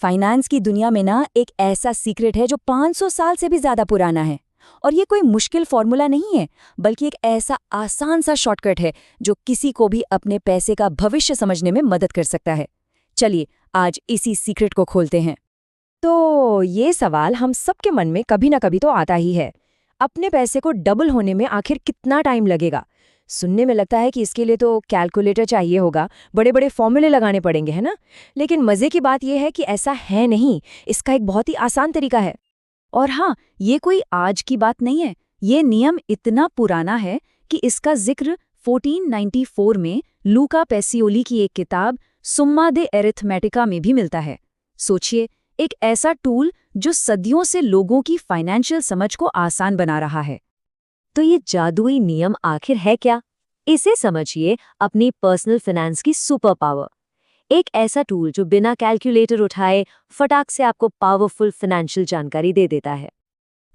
Finance की दुनिया में ना एक ऐसा सीक्रेट है जो 500 साल से भी ज्यादा पुराना है। और ये कोई मुश्किल फॉर्मूला नहीं है, बल्कि एक ऐसा आसान सा शॉर्टकट है जो किसी को भी अपने पैसे का भविष्य समझने में मदद कर सकता है। चलिए आज इसी सीक्रेट को खोलते हैं। तो ये सवाल हम सबके मन में कभी ना कभी तो आता ही है। अपने पैसे को डबल होने में आखिर कितना टाइम लगेगा? सुनने में लगता है कि इसके लिए तो कैलकुलेटर चाहिए होगा, बड़े बड़े फॉर्मूले लगाने पड़ेंगे, है ना? लेकिन मजे की बात यह है कि ऐसा है नहीं। इसका एक बहुत ही आसान तरीका है। और हाँ, ये कोई आज की बात नहीं है। ये नियम इतना पुराना है कि इसका जिक्र 1494 में लूका पेसियोली की एक किताब सुम्मा दे एरिथमेटिका में भी मिलता है। सोचिए, एक ऐसा टूल जो सदियों से लोगों की फाइनेंशियल समझ को आसान बना रहा है। तो ये जादुई नियम आखिर है क्या? इसे समझिए अपनी पर्सनल फाइनेंस की सुपर पावर। एक ऐसा टूल जो बिना कैलकुलेटर उठाए फटाक से आपको पावरफुल फाइनेंशियल जानकारी दे देता है।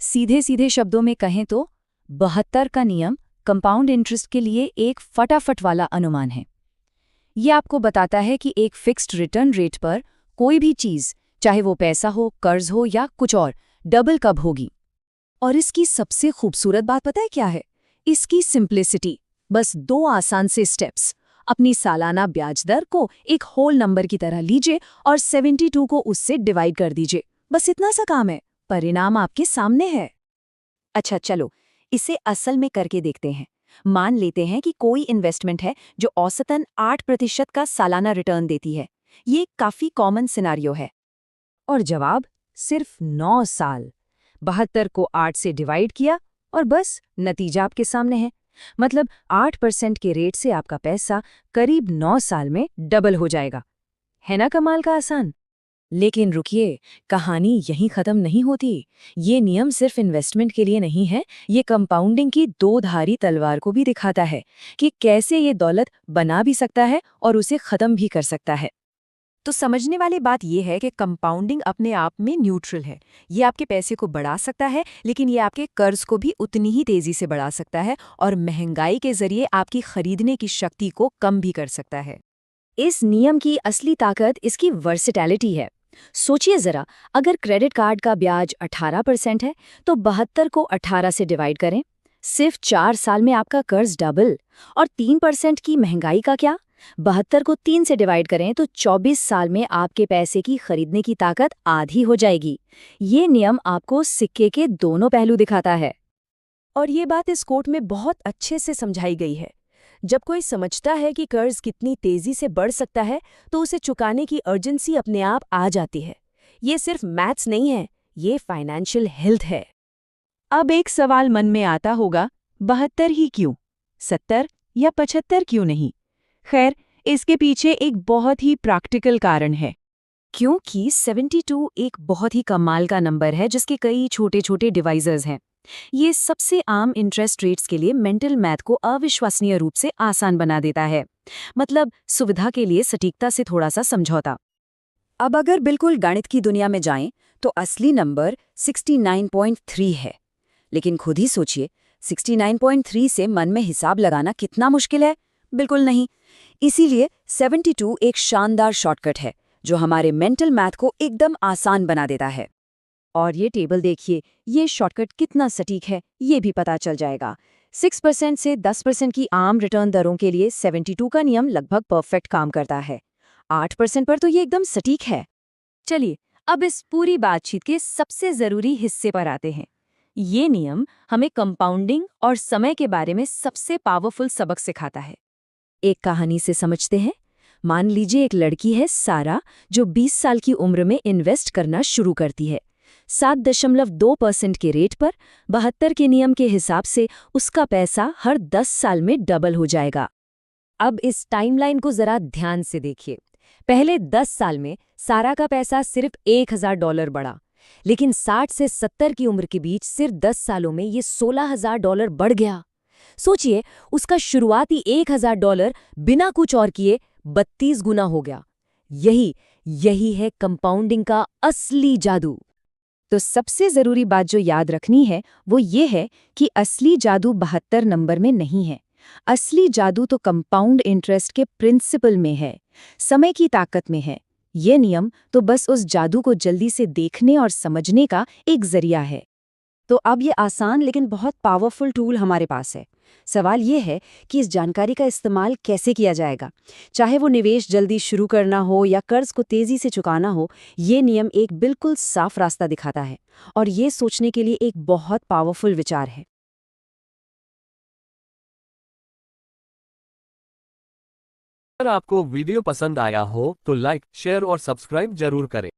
सीधे सीधे शब्दों में कहें तो 72 का नियम कंपाउंड इंटरेस्ट के लिए एक फटाफट वाला अनुमान है। ये आपको बताता है कि एक फिक्स्ड रिटर्न रेट पर कोई भी चीज, चाहे वो पैसा हो, कर्ज हो या कुछ और, डबल कब होगी। और इसकी सबसे खूबसूरत बात पता है क्या है? इसकी सिंप्लिसिटी। बस 2 आसान से स्टेप्स। अपनी सालाना ब्याज दर को एक होल नंबर की तरह लीजिए और 72 को उससे डिवाइड कर दीजिए। बस इतना सा काम है, परिणाम आपके सामने है। अच्छा चलो, इसे असल में करके देखते हैं। मान लेते हैं कि कोई इन्वेस्टमेंट है जो औसतन 8% का सालाना रिटर्न देती है। ये काफी कॉमन सिनारियो है। और जवाब सिर्फ 9 साल। 72 को 8 से डिवाइड किया और बस नतीजा आपके सामने है। मतलब 8% के रेट से आपका पैसा करीब 9 साल में डबल हो जाएगा। है ना कमाल का आसान? लेकिन रुकिए, कहानी यहीं खत्म नहीं होती। ये नियम सिर्फ इन्वेस्टमेंट के लिए नहीं है, ये कंपाउंडिंग की 2-धारी तलवार को भी दिखाता है कि कैसे ये दौलत बना भी सकता है और उसे खत्म भी कर सकता है। तो समझने वाली बात यह है कि कंपाउंडिंग अपने आप में न्यूट्रल है। ये आपके पैसे को बढ़ा सकता है, लेकिन ये आपके कर्ज को भी उतनी ही तेजी से बढ़ा सकता है और महंगाई के जरिए आपकी खरीदने की शक्ति को कम भी कर सकता है। इस नियम की असली ताकत इसकी वर्सेटैलिटी है। सोचिए जरा, अगर क्रेडिट कार्ड का ब्याज 18% है तो 72 को 18 से डिवाइड करें। सिर्फ 4 साल में आपका कर्ज डबल। और 3% की महंगाई का क्या? 72 को 3 से डिवाइड करें तो 24 साल में आपके पैसे की खरीदने की ताकत आधी हो जाएगी। ये नियम आपको सिक्के के दोनों पहलू दिखाता है। और ये बात इस कोट में बहुत अच्छे से समझाई गई है। जब कोई समझता है कि कर्ज कितनी तेजी से बढ़ सकता है, तो उसे चुकाने की अर्जेंसी अपने आप आ जाती है। ये सिर्फ मैथ्स नहीं है, ये फाइनेंशियल हेल्थ है। अब एक सवाल मन में आता होगा, 72 ही क्यों? 70 या 75 क्यों नहीं? खैर, इसके पीछे एक बहुत ही प्रैक्टिकल कारण है। क्योंकि 72 एक बहुत ही कमाल का नंबर है जिसके कई छोटे छोटे डिवाइजर्स हैं। ये सबसे आम इंटरेस्ट रेट्स के लिए मेंटल मैथ को अविश्वसनीय रूप से आसान बना देता है। मतलब सुविधा के लिए सटीकता से थोड़ा सा समझौता। अब अगर बिल्कुल गणित की दुनिया में जाएं, तो असली नंबर 69.3 है। लेकिन खुद ही सोचिए, 69.3 से मन में हिसाब लगाना कितना मुश्किल है? बिल्कुल नहीं। इसीलिए 72 एक शानदार शॉर्टकट है जो हमारे मेंटल मैथ को एकदम आसान बना देता है। और ये टेबल देखिए, ये शॉर्टकट कितना सटीक है ये भी पता चल जाएगा। 6% से 10% की आम रिटर्न दरों के लिए 72 का नियम लगभग परफेक्ट काम करता है। 8% पर तो ये एकदम सटीक है। चलिए अब इस पूरी बातचीत के सबसे जरूरी हिस्से पर आते हैं। ये नियम हमें कंपाउंडिंग और समय के बारे में सबसे पावरफुल सबक सिखाता है। एक कहानी से समझते हैं। मान लीजिए एक लड़की है सारा, जो 20 साल की उम्र में इन्वेस्ट करना शुरू करती है। 7.2% के रेट पर 72 के नियम के हिसाब से उसका पैसा हर 10 साल में डबल हो जाएगा। अब इस टाइमलाइन को जरा ध्यान से देखिए। पहले 10 साल में सारा का पैसा सिर्फ $1000 बढ़ा, लेकिन 60 से 70 की उम्र के बीच सिर्फ 10 सालों में ये $16,000 बढ़ गया। सोचिए, उसका शुरुआती $1000 बिना कुछ और किए 32 गुना हो गया। यही है कंपाउंडिंग का असली जादू। तो सबसे जरूरी बात जो याद रखनी है वो ये है कि असली जादू 72 नंबर में नहीं है। असली जादू तो कंपाउंड इंटरेस्ट के प्रिंसिपल में है, समय की ताकत में है, ये नियम तो बस उस जादू को जल्दी से देखने और समझने का एक जरिया है। तो अब ये आसान लेकिन बहुत पावरफुल टूल हमारे पास है। सवाल ये है कि इस जानकारी का इस्तेमाल कैसे किया जाएगा। चाहे वो निवेश जल्दी शुरू करना हो या कर्ज को तेजी से चुकाना हो, ये नियम एक बिल्कुल साफ रास्ता दिखाता है और ये सोचने के लिए एक बहुत पावरफुल विचार है। अगर आपको वीडियो पसंद आया हो तो लाइक, शेयर और सब्सक्राइब जरूर करें।